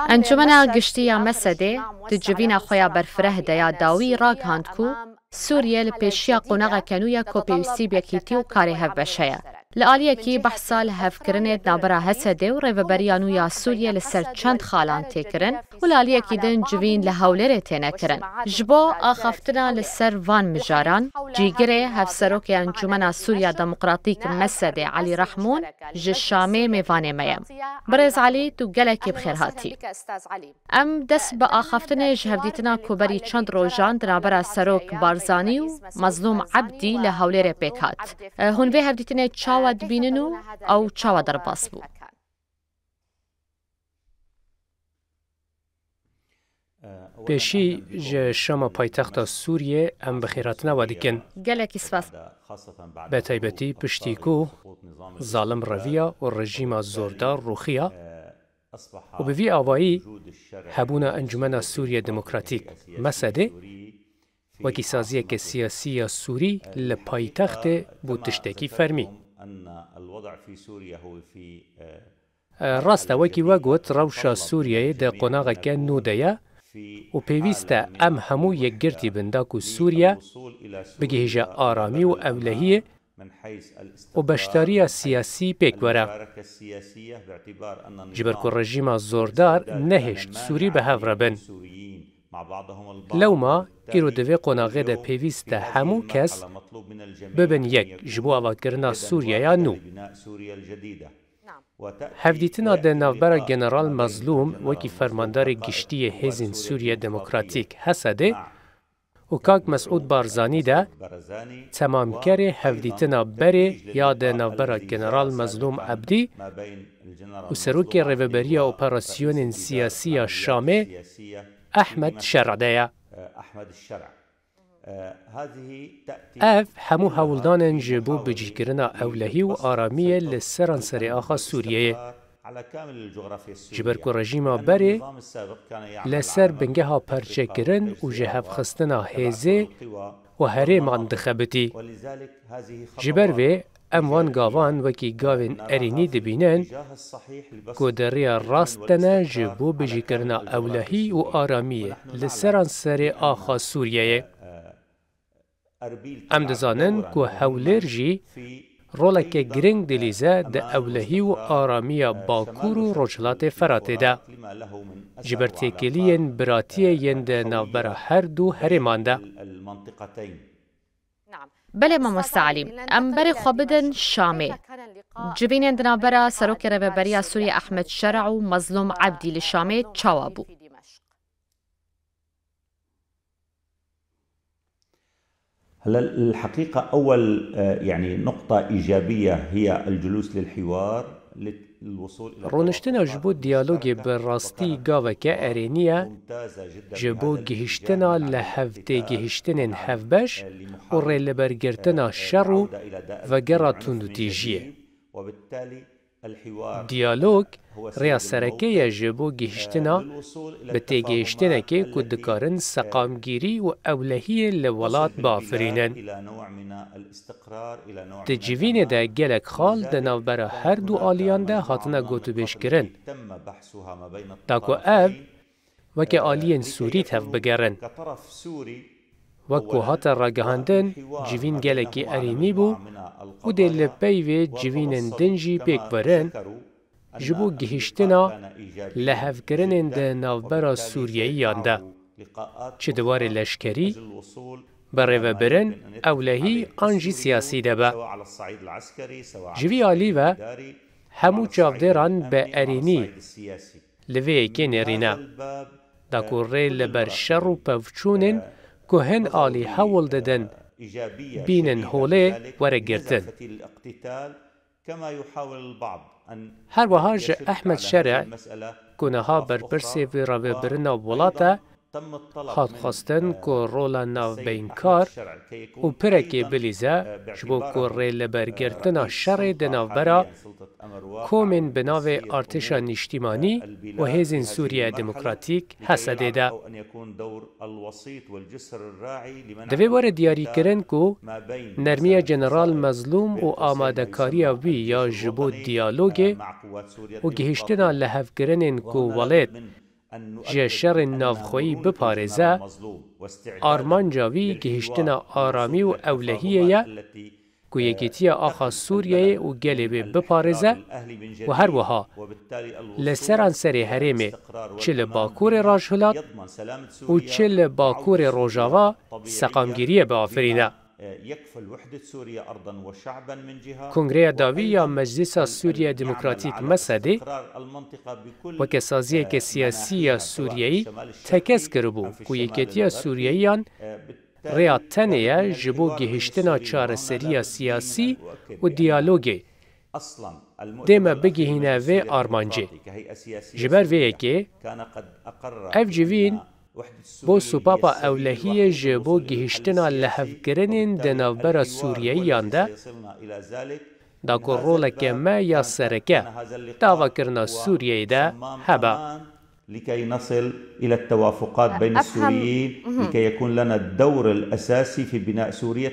انجمنا گشتیا مسده تجوینا خویا برفره دیا داوی راگ هاندکو سوریه لپیشیا قناغ کنویا کوپیوستی بیکیتی و کاری هف بشیا. لآلیه کی بحثال هف کرنه نابرا هسده و ریوبریانو یا سوریه لسر چند خالان تکرن و لآلیه کی دن جوین لحولره تینه کرن. جبا آخافتنا لسر وان مجاران جیگره هف سروک انجمنا سوریا دموقراطیک مسده علی رحمون جشامه میوانه میم. برز علی تو گلکی بخیر هاتی. ام دست با آخافتنا جهودیتنا کوبری چند روزان درباره سروک بارزانی و مظلوم عبدی لحولره پیکات. هون به هفدیتنا چاود بیننو او چاود در باس بو. پیشی شما پایتخت سوریه ام بخیراتنا ودیکن. گلکی سپاس. به تایبتی پشتیکو ظالم رویا و رژیم زوردار روخیا و به وی آوایی هبونا انجمن سوریه دموکراتیک مسده وکی سازیه که سیاسی سوری لپایتخت بودتشتکی فرمی. راست وکی وگوت روشا سوریه ده قناغ که نودیا و پیوسته ام همو یک گرتی بنداکو سوریه بگهجه آرامی و اولهیه و بشتاری سیاسی پیکوره. جبر که رژیم زوردار نهشت سوری به هفربن. لو ما ایرو دوی قناغه ده پیوسته همو کس ببن یک جبو آواکرنا سوریه یا نو. هفدیتنا ده نوبر جنرال مظلوم وکی فرماندار گشتی هزین سوریه دموکراتیک حسده و کاک مسعود بارزانی ده تمام کره هفدیتنا بره یا ده نوبر جنرال مظلوم عبدی و سروک ریوبری اپراسیون سیاسی شامه احمد شرع ده. اف همو هولدان جبو بجیگرنا اولهی و آرامی لسران سر آخا سوریه. جبر که رژیم بره لسر بنگه ها پرچه کرن و جهف خستنا هیزه و هره مندخبتی. جبر و اموان گاوان وکی گاوین ارینی دبینن که دری راست دنه جبو بجیگرنا اولهی و آرامی لسران سر آخا سوریه. ام دزانن که هولر جی رولک گرنگ دلیزه ده اولهی و آرامی باکور و رجلات فراته ده. جبر تکیلین براتی یند نوبر هر دو هرمان ده. بله ما مستعلیم. ام بر خوابدن شامه. جبین نوبر سروک ریوبری سوریه احمد شرع و مظلوم عبدی لشامه چوابو. هلا الحقيقة أول يعني نقطة إيجابية هي الجلوس للحوار للوصول إلى رونشتنا جبو ديالوغي بالراستي غاوكا أرينيا جبو جهشتنا لهفته جهشتنين هفبش وريل برگرتنا شرو وگرا تندوتيجيه. دیالوگ ریا سرکه جبو گهشتنا به تگهشتنا که کدکارن سقامگیری و اولهی لولات بافرینن. تجوین ده گلک خال ده نوبر هر دو آلیان ده هاتنا گوتو بش کرن. تاکو اب وکه آلیین سوری تف بگرن. وکو هات راگهاندن جوین گلکی ارینی بو و دل پیوی جوین دنجی پیک برن جبو گهشتنا لحف کرنن ده نوبرا سوریهی یانده. چه دوار لشکری بره و برن اولهی آنجی سیاسی ده با. جوی آلی و همو چافدران به ارینی لوی که نرینه. داکو ریل بر شر و پفچونن که هن آلی حول دادن بینن هوله ورگرتن. هر وهاج احمد شرع کنها بر پرسی و روی برنا ولاتا هات خواستن که رولا ناو بین کار و پرکی بلیزه جبو که ریل برگرتنا شر دناو برا کومن بناو ارتشا نیشتیمانی و هیزین سوریه دموکراتیک حسده ده. دوی بار دیاری کرن که نرمی جنرال مظلوم و آماده کاری وی یا جبو دیالوگ و گهشتنا لحف کرنن که ولید جه شر نافخویی بپارزه آرمان جاوی گهشتنا آرامی و اولهیه که یکیتی آخا سوریه و گلیبه بپارزه و هر وها لسران سر هرمه چل باکور راجهلات و چل باکور روژاوا سقامگیریه به آفرینه. کنگره داوی یا مجلس سوریه دموکراتیک مسده و که سازیه که سیاسی سوریهی تکس کربو که یکیتی سوریهیان ریاتنه جبو گهشتنا چارسری سیاسی و دیالوگی دیمه بگهینه و آرمانجه جبر ویه که اف جوین بو سوپاپا اولهی جبو گهشتنا لحفگرنین دنوبر سوریهیان ده دا که رولک ما یا سرکه دعوه کرنا سوریه ده هبا لكي نصل إلى التوافقات بين السوريين لكي يكون لنا الدور الأساسي في بناء سوريا.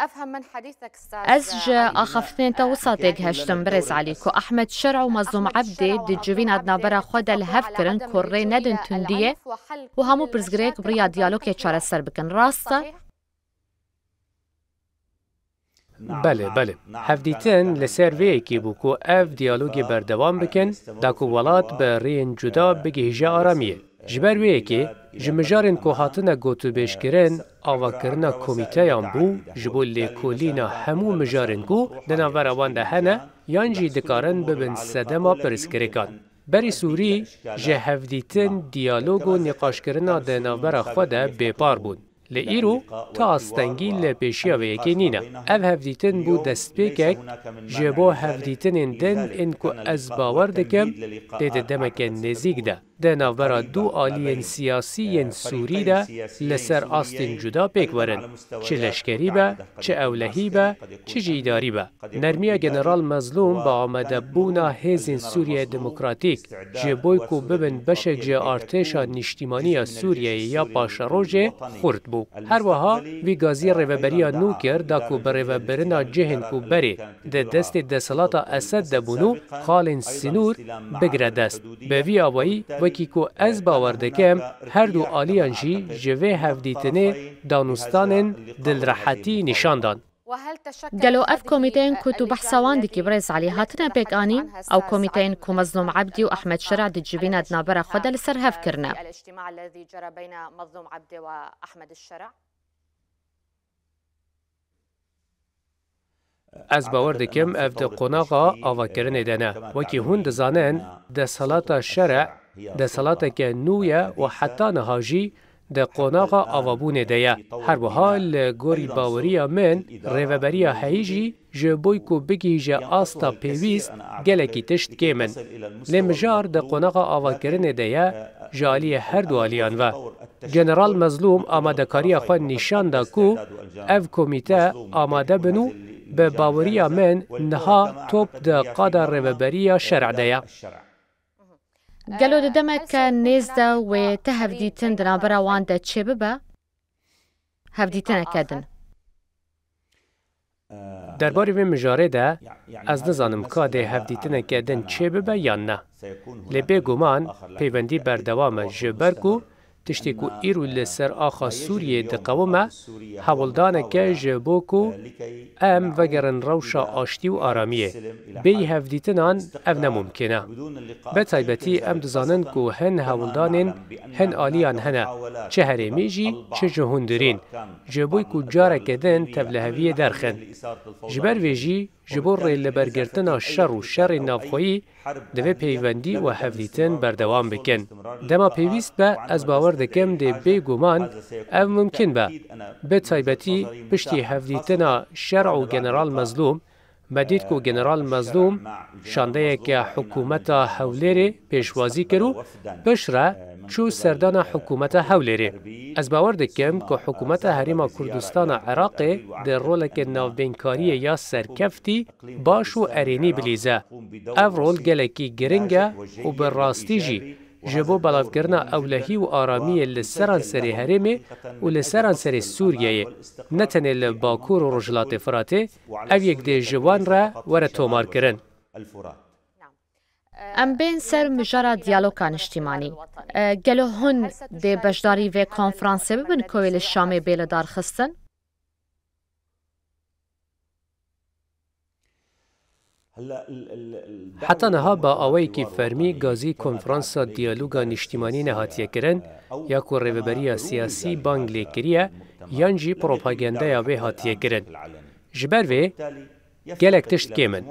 أفهم من حديثك أز جا أخفتين توسطيك هشتم برز عليكو أحمد شرع ومظلوم عبدي دي جوين عدنا برا خود الهفكرن كوري ندن تندية وهمو برزگريك بريا ديالوكي چارة سر بكن راستا. بله هفدیتن لسر وی کی بو کو اف دیالوگی بردوام بکن دا کو ولات به رین جدا بگیجه آرامیه جبر وی کی جمجارن کو هاتنه گوتو بشکرن آوا کرنا کمیته یان بو جبول لیکولینا همو مجارن کو دناور اوان ده هنه یانجی دکارن ببن سدما پرسکریکان بری سوری جه هفدیتن دیالوگ و نقاش کرنا دناور خود بیپار بود لئیرو تا استنگی لپیشیا و یکی نینه. او هفدیتن بود دست پیکک جبو هفدیتن دن انکو از باور دکم دید دمک نزیگ ده. ده نوبرا دو آلین سیاسی سوری ده لسر آستین جدا پیک ورن. چه لشکری با، چه اولهی با، چه جیداری با. نرمیا جنرال مظلوم با آمده بونا هزین سوریه دموکراتیک جبوی کو ببن بشک جه ارتشا نیشتیمانی سوریه یا پاشروجه خورد بو. هر وها وی گازی ریوبریا نو کرد دا کو بریوبرنا جهن کو بری ده دست دسلاتا اسد دبونو خالن سنور بگره دست. به وی آوایی وکی کو از باور دکم هر دو آلیان جی جوه هفدیتنه دانستانن دل راحتی نشاندان. قالو اف كوميتين كنتو بحثوان دي كبرز علي هاتنا بيك اني او كوميتين كو مظلوم عبدي واحمد شرع دي جبينا دنابرا خدا لسر هفكرنا الاجتماع الذي جرى بين مظلوم عبدي واحمد الشرع از باور دکم اف ده قناقا آوا کرنه دنه وکی هون دزانن ده صلاة شرع ده صلاة که نویه و حتی نهاجی ده قناقا آوابونه دیا. هر وحال گوری باوریا من ریوبریا هیجی جبوی کو بگی جه آستا پیویست گلکی تشت کمن. لمجار ده قناقا آوا کرنه دیا جالی هر دو آلیان و. جنرال مظلوم آماده کاری خواه نشان دا کو اف کمیته آماده بنو به باوریا من نها توپ ده قادر ریوبریا شرع دیا. قالوا دمك نيزدا وتهفديتن دنابرا واندا تشببا هفديتن كدن درباره و مجاره ده از نزانم که ده هفدیتنه کدن تشببا یا نه لبه گمان پیوندی بردوام جبرگو تشتی کو ایرو لسر آخا سوریه دقومه حولدانه که جبو کو ام وگرن روشا آشتی و آرامیه بی هفدیتنان او نممکنه به طیبتی ام دزانن کو هن حولدانن هن آلیان هنه چه هرمیجی چه جهوندرین جبوی کو جاره کدن تبلهویه درخن جبر ویجی جبور لبرگرتنا شر و شر نافخویی دوی پیوندی و هفدیتن بردوام بکن. دما پیویست به از باور دکم ده بی گمان او ممکن به. به طیبتی پشتی هفدیتنا شرع و جنرال مظلوم مدید کو جنرال مظلوم شانده که حکومت حولیر پیشوازی کرو بشره چو سردان حکومت هولێرێ. Ez باور dikim ku حکومت Herêma Kurdistana Iraqê di roleke navbênkariyê ya serkeftî baş û erênî bilîze. Ev rol gelekî giring e û bi rastî jî ji bo belavkirina ewlehî û aramiyê li seran serê Herêmê û li seran serê Sûriyeyê ne tenê li Bakur û Rojhilatê Firatê ev yek dê ji wan re were tomarkirin. ام بین سر مجارا دیالوگا نیشتیمانی گلو هن دی بجداری و کنفرانسه ببین کویل شامی بیل دار خستن؟ حتی نها با آوایی که فرمی گازی کنفرانسا دیالوگا نیشتیمانی نهاتیه کرن یا که ریوبری سیاسی بانگلی کریه یان جی پروپاگنده یا به هاتیه کرن. جبر وی gelek tişt kêmin.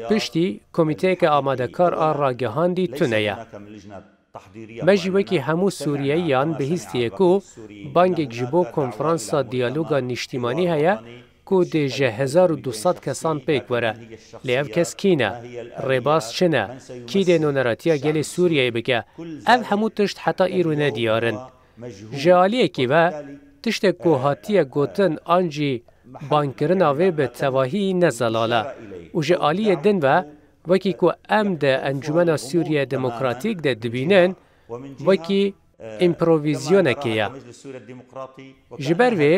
Piştî komîteyeke amadekar a ragihandî tune ye. Me jî wekî hemû Sûriyeyan bihîstiye ku bangek ji bo konferansa diyaloga niştîmanî heye ku dê ji 1200 kesan pêk were. Lê ev kes kî ne? Rêbaz çi ne? Kî dê noneratiya gelê Sûriyeyê bike? Ev hemû tişt heta îro nediyarin. Ji aliyekî ve tiştek ku hatiye gotin an jî bankirina wê bi tevahî nezelale û ji aliyê din ve wekî ku em de Encûmena Sûriye Demokratîk de dibînin wekî împrovîzyonekê ye. Ji ber vê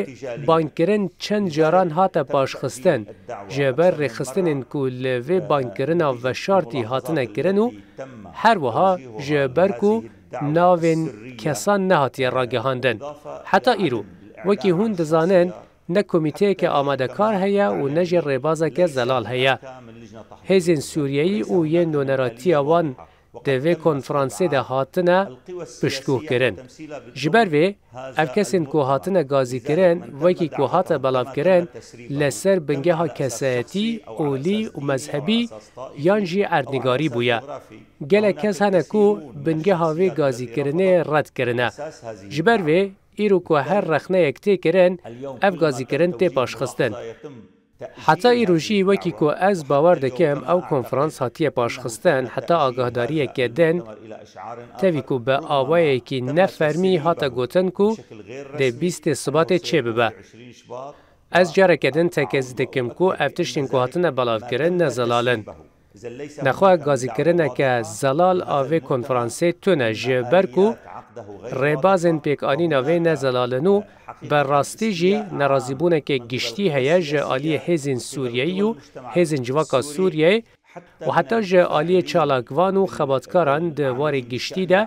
bankirin çend caran hate paşxistin ji ber rêxistinên ku li vê bankirina veşartî hatine kirin û her wiha ji ber ku navên kesan nehatiye ragihandin. Heta îro wekî hûn dizanin ne komîteyeke amadekar heye û ne jî rêbazeke zelal heye. Hêzên Sûriyeyî û yên noneratiya wan di vê konferansê de hatine piştgûhkirin. Ji ber vê ev kesên ku hatine gazîkirin wekî ku hate belavkirin li ser bingeha kesayetî, olî û mezhebî yan jî erdnîgarî bûye. Gelek kes hene ku bingeha vê gazîkirinê red kirine. Ji ber vê îro ku her rexneyek tê kirin, ev gazîkirin tê paşxistin. Heta îro jî wekî ku ez bawer dikim ew konferans hatiye paşxistin, heta agahdariyeke din tevî ku bi awayekî nefermî hata gotin ku dê 20 Sibatê çê bibe. Ez careke din tekez dikim ku ev tiştên ku hatine belavkirin nezelalin. Nexwe gazîkirineke zelal a vê konferansê tune ji ber ku rêbazên pêkanîna vê nezelalin û berrastî jî nerazîbûneke giştî heye ji aliyê hêzên Sûriyeyî û hêzên civaka Sûriyeyê û heta ji aliyê çalakvan û xebatkaran di warê giştî de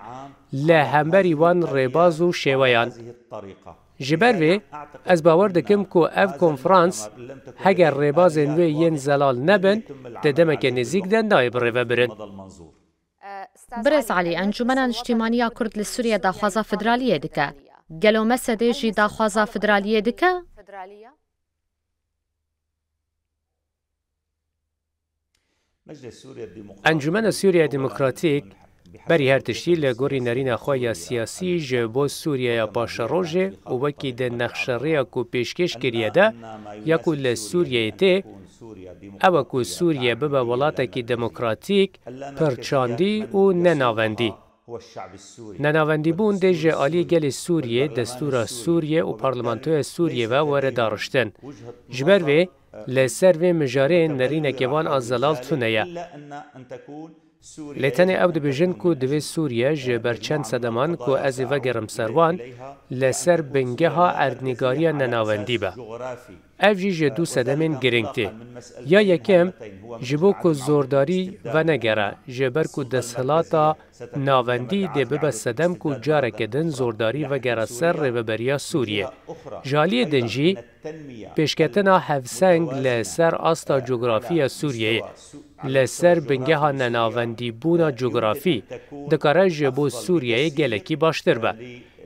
li hemberî wan rêbaz û şêweyan. Ji ber vê ez bawer dikim ku ev konferans heger rêbazên wê yên zelal nebin di demeke nêzik de nayê birêve birin. برز علی انجمن اجتماعی کرد لسوریه داخوازا فدرالیه دکه. گلو مسده جی داخوازا فدرالیه دکه؟ انجمن سوریه دموکراتیک بری هر تشتی لگوری نرین خواهی سیاسی جبو سوریه پاشروژه و وکی ده نخشریه کو پیشکش کریه ده یا کو لسوریه ته او کو سوریه ببا ولاته دموکراتیک پرچاندی و نناوندی. نناوندی بون ده جعالی گل سوریه دستور سوریه و پارلمانتوی سوریه و وردارشتن. جبر وی لسر و مجاره نرینه کوان از زلال تونه. لتنه او دبیجن کو دوی سوریه جبر چند صدمان کو از وگرم سروان لسر بنگه ها اردنگاری نناوندی با. او جی دو صدمین گرنگتی. یا یکم جبو کو زورداری و نگره جبر کو دستهلاتا ناوندی ده ببه صدم کو جاره کدن زورداری و گره سر ریوبریا سوریه. جالی دنجی پیشکتنا هفسنگ لسر آستا جغرافی سوریه. لسر بنگه ها نناوندی بونا جغرافی دکاره جبو سوریه گلکی باشتر با.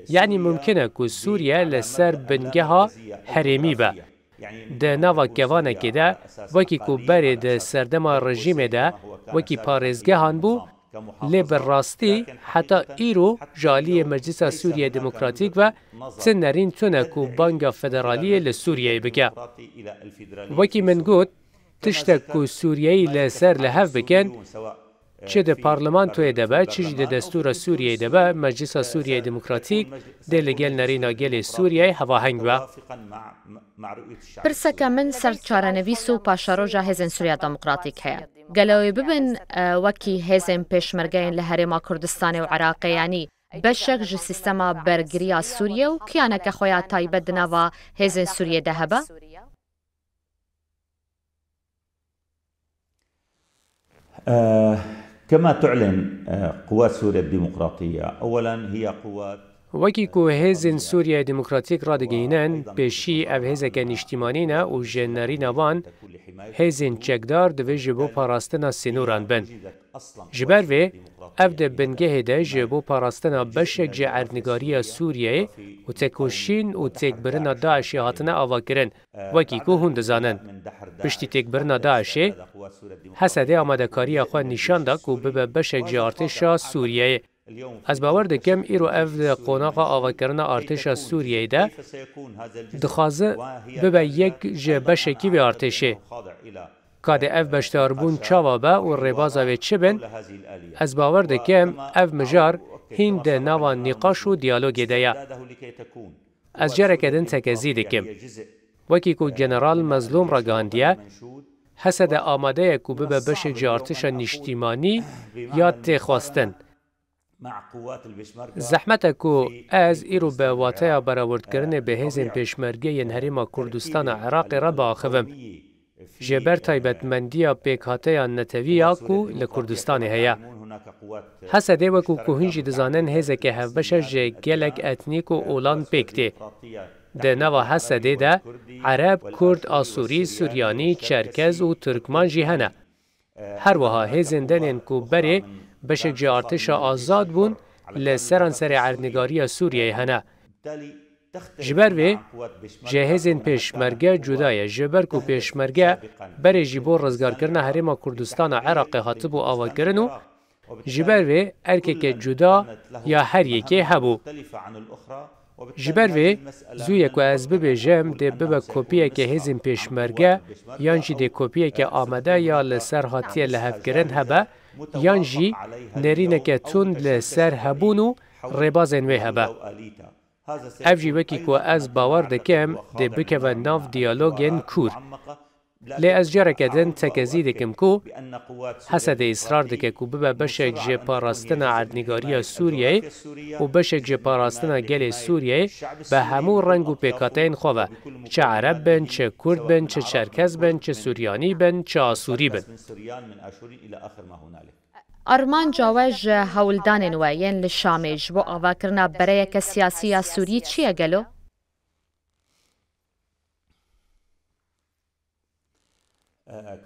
یعنی ممکنه که سوریه لسر بنگه ها حریمی با. ده نوا کوانه که ده وکی که بری ده سردما رژیم ده وکی پارزگه هان بو لی براستی حتی ایرو جالی مجلس سوریه دموکراتیک و تنرین تونه که بانگا فدرالیه لسوریه بگه. وکی من گوت تشتک که سوریهی لسر لحف بکن چه ده پارلمان توی دبه چه ده دستور سوریه دبه مجلس سوریه دموکراتیک ده لگل نرینا گل سوریه هواهنگ با. پرسەکە من سەرچارەنەویس و پاشەڕۆژە هێزن سووریا دموکراتیک هەیە. گەلەوەی ببن وەکی هێزن پێشمەرگەیان لە هەرێما کوردستانی و عێراقیانی بەشێک ji سیستەما بەرگریە سووریە و کیانەکە خۆیان تایبەت دناوە هێزن سووریێدا هەبە؟ كما تعلن قوات سوريا الديمقراطية أولا هي قوات وکی که هزین سوریه دموکراتیک را دگینن پیشی او هزک نیشتیمانینه و جنری نوان هزین چکدار دوی جبو پاراستنا سینوران بن. جبر وی او ده بنگه ده جبو پاراستنا بشک جعرنگاری سوریه و تکوشین و تکبرنا داعشی هاتنه آوا کرن وکی که هون دزانن. پشتی تکبرنا داعشی حسده آمده کاری خواه نشان دا که ببه بشک جارتشا سوریه. از باور دکم ایرو اف قوناق آواکرنا ارتش سوریه ده دخوازه ببه یک بشکی به ارتشه که اف بشتاربون چاوا به و ربازا و چه بن از باور دکم اف مجار هین ده نوا نقاش و دیالوگ ده از جره کدن تکزی دکم وکی که جنرال مظلوم را گاندیه حسد آماده که ببه بشک جارتش نیشتیمانی یا تخواستن زحمت کو از ایرو به واتای برآورد کردن به هزین پیشمرگی هریما کردستان عراق را باخوم. جبر تایبەتمەندیە پێکهاتەیان نەتەویە کو لە کوردستانی هەیە. حەسەدێ وەکو کوهینجی دەزانن هێزێکی هەڤبەشە ژێ گەلێک ئەتنیک و ئۆڵان پێک تێ. دە نەوە حەسەدێدا عەرەب، کورد، ئاسووری، سوریانی، چەرکەز و تورکمان jî hene. هەروەها هێزên denên ku berê بەشێک ji artêşa azad bûn li seranserê ernîgariya Sûriyeyê hene. Ji ber vê, ji hêzên pêşmerge cuda ye, ji ber ku pêşmerge berê jî bo rizgarkirina Herêma Kurdistana Iraqê hatibû avakirin û ji ber vê erkekê cuda ya her yekê hebû. Ji ber vê, zû ku ez bibêjim dê bibe kopiyekê hêzên pêşmerge yan jî dê kopiyekê amade ya li ser hatiye lihevkirin hebe yan jî nêrîneke tund li ser hebûn û rêbazên wê hebe. Ev jî wekî ku ez bawer dikim dê bikeve nav diyalogên kûr. Lê ez careke din tekezî dikim ku Hesedê îsrar dike ku bibe beşek ji parastina erdnîgariya Sûriyeyê û beşek ji parastina gelê Sûriyeyê bi hemû reng û pêkhateyên xwe ve, çi Ereb bin, çi Kurd bin, çi Çerkez bin, çi Sûryanî bin, çi Asûrî bin. Armanca we ji hewldanên we yên li Şamê ji bo avakirina bereyeke siyasî ya Sûrî çi ye gelo?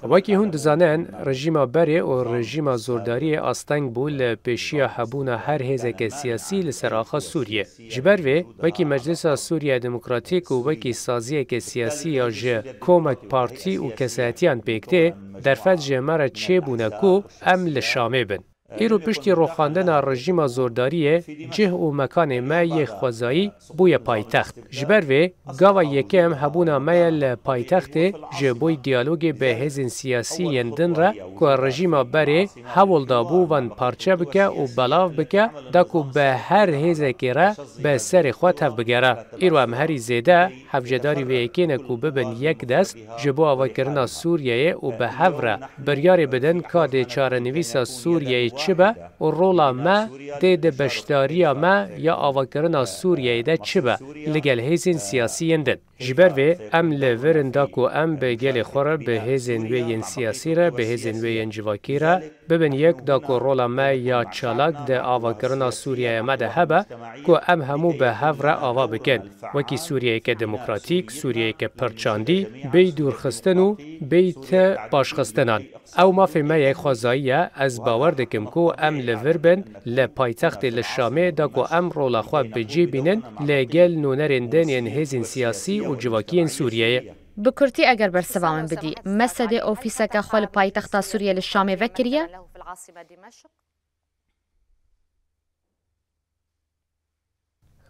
Wekî hûn dizanin, rejîma berê û rejîma zordariyê asteng bû li pêşiya hebûna her hêzeke siyasî li ser axa Sûriye. Ji ber vê, wekî Meclisa Sûriya Demokratîk û wekî saziyeke siyasî ya ji komek partî û kesayetiyan pêk tê, derfet ji me re çêbûne ku em li Şamê bin. Îro piştî roxandina rejîma zordariyê, cih û mekanê me yê xwezayî bûye paytext. Ji ber vê, gava yekem hebûna me ye li paytextê ji boî diyalogê bi hêzên siyasî yên din re ku rejîma berê hewl dabû van parçe bike û belav bike da ku bi her hêzekê re bi serê xwe tev bigere. Îro em herî zêde hevcedarî vê yekêne ku bibin yek dest ji bo avakirina Sûriyeyê û bi hev re biryarê bidin ka dê çarenivîsa Sûriyeyê çi be û rola me dê di beşdariya me ya avakirina Sûriyeyê de çi be li gel hêzên siyasî din. Ji ber vê em li virin da ku em bi gelê xwe re bi hêzên wê yên siyasî re bi hêzên wê yên civakî re bibin yek da ku rola me ya çalak di avakirina Sûriyeyê me de hebe ku em hemû bi hev re ava bikin. Wekî Sûriyeyeke demokratîk, Sûriyeyeke pirçandî, bêy dûrxistin û bêy ti paşxistinan. Ew mafê me yek xwezayî ye, ez bawer dikim ku em li vir bin li paytextê li Şamê da ku em rola xwe bicê bînin li gel nûnerên denên hêzên siyasî û civakiyên Sûriyeyê. Bi Kurtî eger bersiva min bidî, Mesedê ofîseke xwe li paytexta Sûriye li Şamê vekiriye?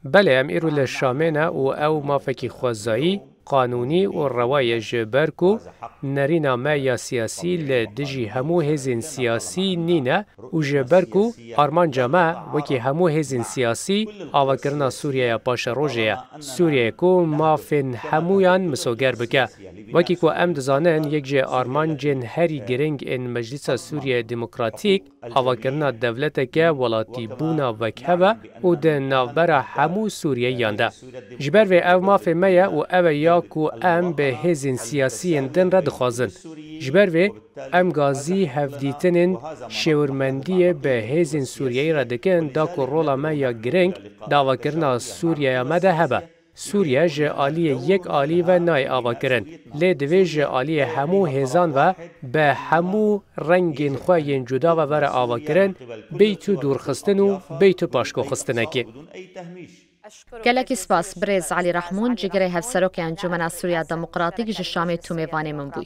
Belê em îro li Şamê ne û ew mafekî xwezayî قانونی و روای جبرکو نرینا ما یا سیاسی لدجی همو هزین سیاسی نینه و جبرکو آرمان جمع وکی همو هزین سیاسی آوکرنا سوریه پاش روژه سوریه کو مافن همویان مسوگر بکه وکی کو ام دزانن یک جه آرمان جن هری گرنگ ان مجلس سوریه دموکراتیک آوکرنا دولت که ولاتی بونا وکهوه و ده نوبر همو سوریه یانده جبر و او مافن میا و او یا کو ام به هزین سیاسی دن رد خوازن جبر و ام گازی هفدیتنن شورمندی به هزین سوریه ردکن دا کو رولا ما یا گرنگ داوا کرنا سوریه مده هبه سوریه جه آلی یک آلی و نای آوا کرن لی دوی جه آلی همو هزان و به همو رنگین خواهین جدا و ور آوا کرن بیتو دورخستن و بیتو پاشکو خستنکی گلکی سپاس برز علی رحمون جگره هفسروک انجمن سوریا دموکراتیک جشام تومیوانی من بوی